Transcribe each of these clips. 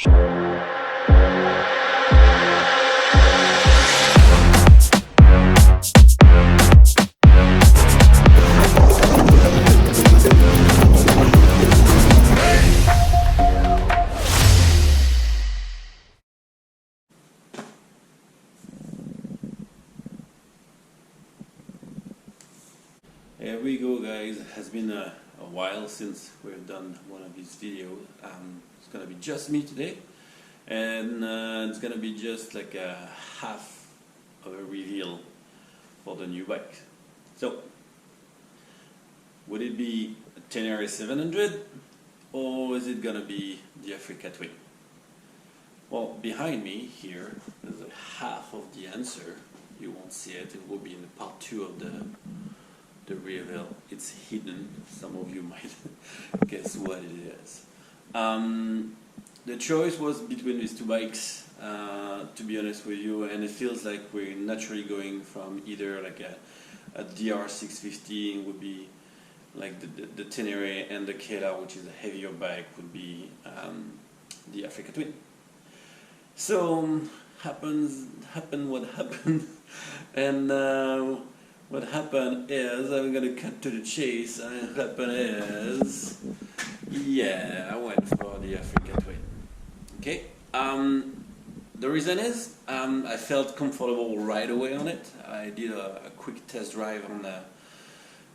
Here we go, guys. It has been a while since we've done one of these videos. It's gonna be just me today, and it's gonna be just like a half of a reveal for the new bike. So, would it be a Tenere 700 or is it gonna be the Africa Twin? Well, behind me here is a half of the answer. You won't see it. It will be in the part 2 of the reveal. It's hidden. Some of you might guess what it is. The choice was between these two bikes, to be honest with you, and it feels like we're naturally going from either like a DR650 would be like the Tenere, and the Kela, which is a heavier bike, would be the Africa Twin. So happened what happened, and what happened is, I'm gonna cut to the chase, and what happened is, yeah, I went for the Africa Twin. Okay, the reason is, I felt comfortable right away on it. I did a quick test drive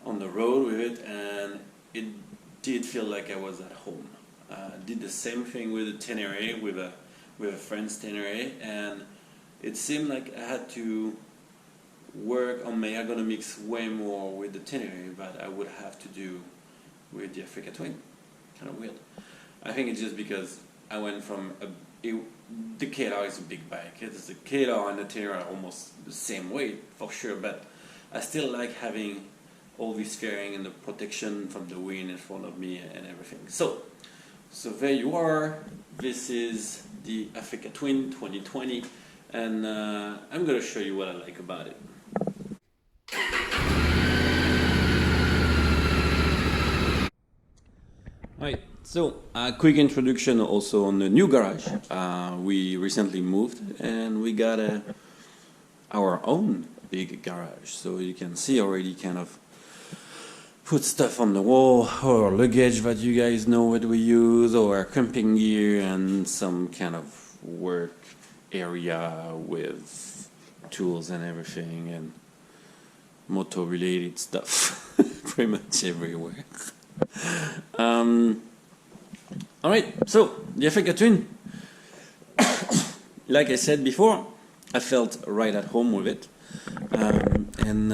on the road with it, and it did feel like I was at home. Did the same thing with the Tenere, with a friend's Tenere, and it seemed like I had to work on my ergonomics way more with the Tenere, but I would have to do with the Africa Twin. Kind of weird. I think it's just because I went from the Kela is a big bike. It's the Kela and the Tenere are almost the same weight for sure, but I still like having all this fairing and the protection from the wind in front of me and everything. So there you are. This is the Africa Twin 2020, and I'm going to show you what I like about it. Alright, so a quick introduction also on the new garage. We recently moved and we got our own big garage, so you can see already kind of put stuff on the wall, or luggage that you guys know what we use, or camping gear, and some kind of work area with tools and everything, and motor related stuff pretty much everywhere. Alright, so the Africa Twin, like I said before, I felt right at home with it, and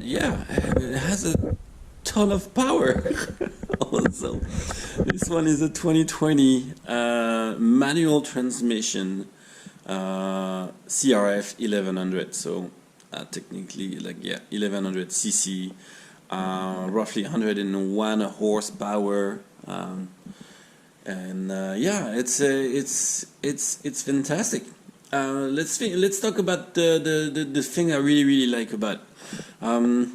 yeah, it has a ton of power. Also, this one is a 2020 manual transmission, CRF 1100, so technically like 1100 cc, roughly 101 horsepower, and yeah, it's fantastic. Let's talk about the thing I really like about it.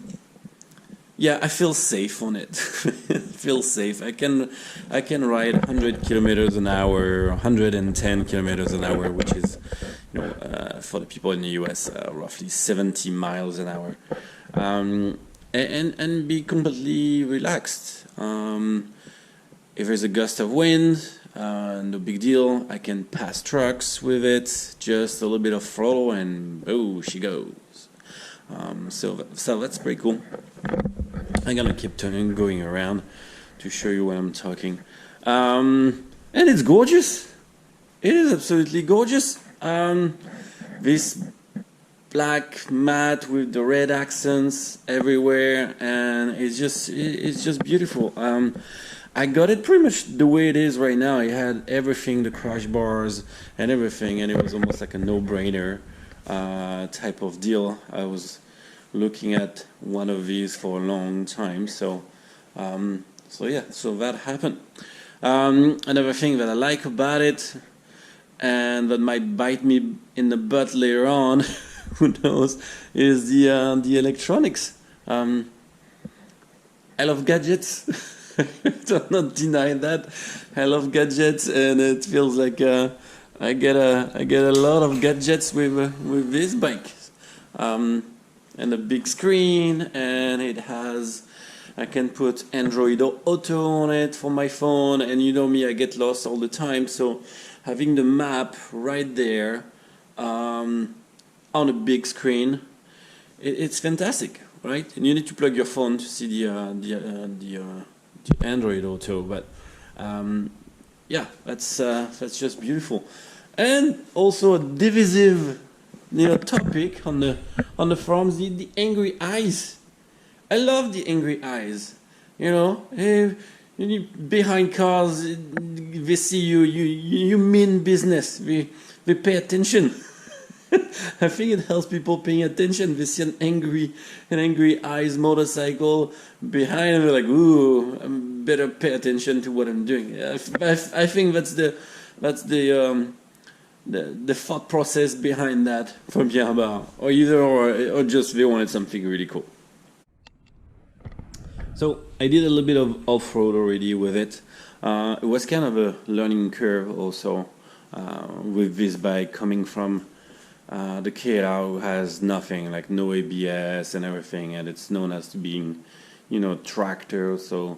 Yeah, I feel safe on it. I feel safe. I can ride 100 kilometers an hour, 110 kilometers an hour, which is, you know, for the people in the US, roughly 70 miles an hour, and be completely relaxed. If there's a gust of wind, no big deal. I can pass trucks with it, just a little bit of throttle, and oh, she goes. So that's pretty cool. I'm gonna keep going around to show you what I'm talking. And it's gorgeous. It is absolutely gorgeous. This black matte with the red accents everywhere, and it's just beautiful. I got it pretty much the way it is right now. It had everything, the crash bars and everything, and it was almost like a no-brainer type of deal. I was looking at one of these for a long time, so yeah, so that happened. Another thing that I like about it, and that might bite me in the butt later on, who knows, is the electronics. I love gadgets. Do not deny that. I love gadgets, and it feels like I get a lot of gadgets with this bike. And a big screen, and it has, I can put Android Auto on it for my phone, and you know me, I get lost all the time, so having the map right there on a big screen, it's fantastic, right? And you need to plug your phone to see the Android Auto, but yeah, that's just beautiful. And also a divisive, topic on the forums, the angry eyes. I love the angry eyes. Behind cars, they see you mean business. They pay attention. I think it helps people paying attention. They see an angry eyes motorcycle behind, and they're like, "Ooh, I better pay attention to what I'm doing." I think that's the thought process behind that from Pierre, or just they wanted something really cool. So I did a little bit of off-road already with it. It was kind of a learning curve also with this bike coming from the KLR, who has nothing, like no ABS and everything, and it's known as being, tractor. So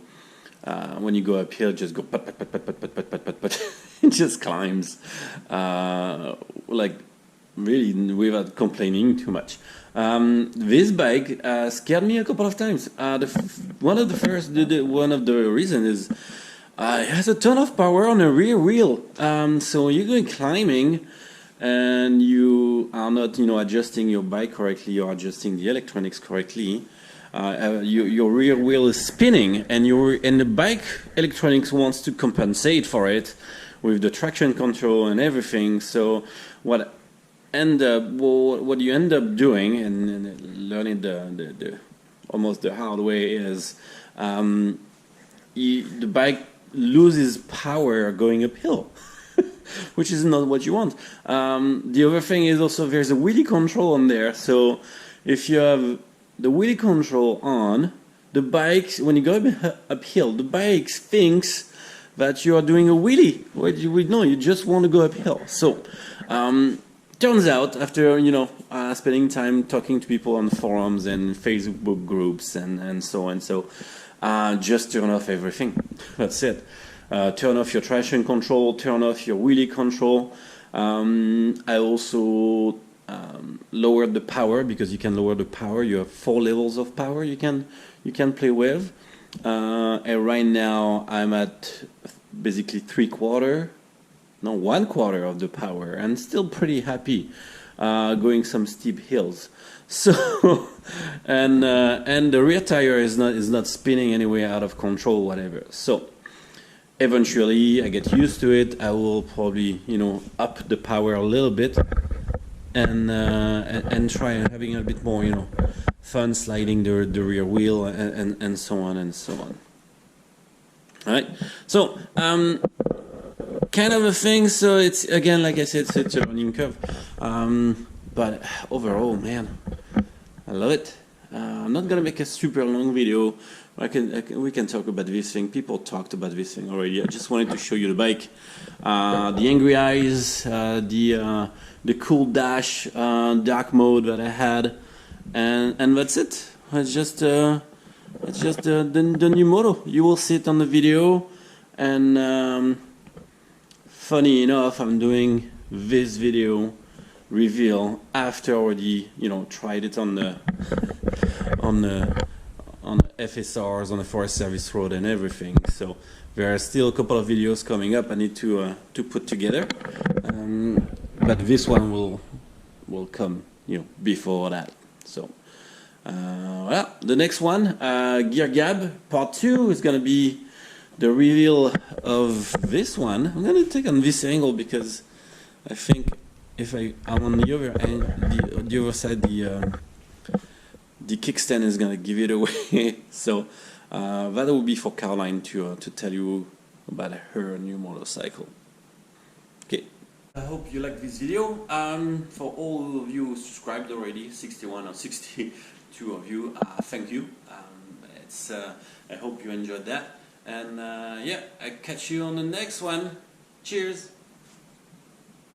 when you go uphill, just go pat pat pat pat pat pat pat pat pat pat. It just climbs, like really without complaining too much. This bike scared me a couple of times. One of the reasons is it has a ton of power on the rear wheel. So you're going climbing, and you are not, adjusting your bike correctly or adjusting the electronics correctly. Your rear wheel is spinning, and the bike electronics wants to compensate for it with the traction control and everything. So what you end up doing, and learning the almost the hard way, is the bike loses power going uphill, which is not what you want. The other thing is also there's a wheelie control on there. So if you have the wheelie control on, the bike, when you go uphill, the bike thinks that you are doing a wheelie. No, you just want to go uphill. So turns out, after spending time talking to people on forums and Facebook groups and so on, just turn off everything. That's it. Turn off your traction control, turn off your wheelie control. I also lowered the power, because you can lower the power. You have 4 levels of power you can play with. And right now I'm at basically 1/4 of the power, and still pretty happy going some steep hills. So and the rear tire is not spinning anyway out of control, whatever. So eventually I get used to it. I will probably up the power a little bit, and try having a bit more fun sliding the rear wheel, and so on and so on. All right, so kind of a thing. So it's, again, like I said, it's a learning curve, but overall, man, I love it. I'm not gonna make a super long video. We can talk about this thing. People talked about this thing already. I just wanted to show you the bike, the angry eyes, the cool dash, dark mode that I had, and that's it. It's just the new moto. You will see it on the video, and funny enough, I'm doing this video reveal after already tried it on the FSRs, on the Forest Service Road and everything. So there are still a couple of videos coming up I need to put together, but this one will come before that. So well, the next one, Gear Gab Part 2, is gonna be the reveal of this one. I'm gonna take on this angle because I think if I'm on the other end, the other side, the kickstand is gonna give it away. So that will be for Caroline to tell you about her new motorcycle. Okay. I hope you like this video. For all of you who subscribed already, 61 or 62 of you, thank you. I hope you enjoyed that. And yeah, I catch you on the next one. Cheers.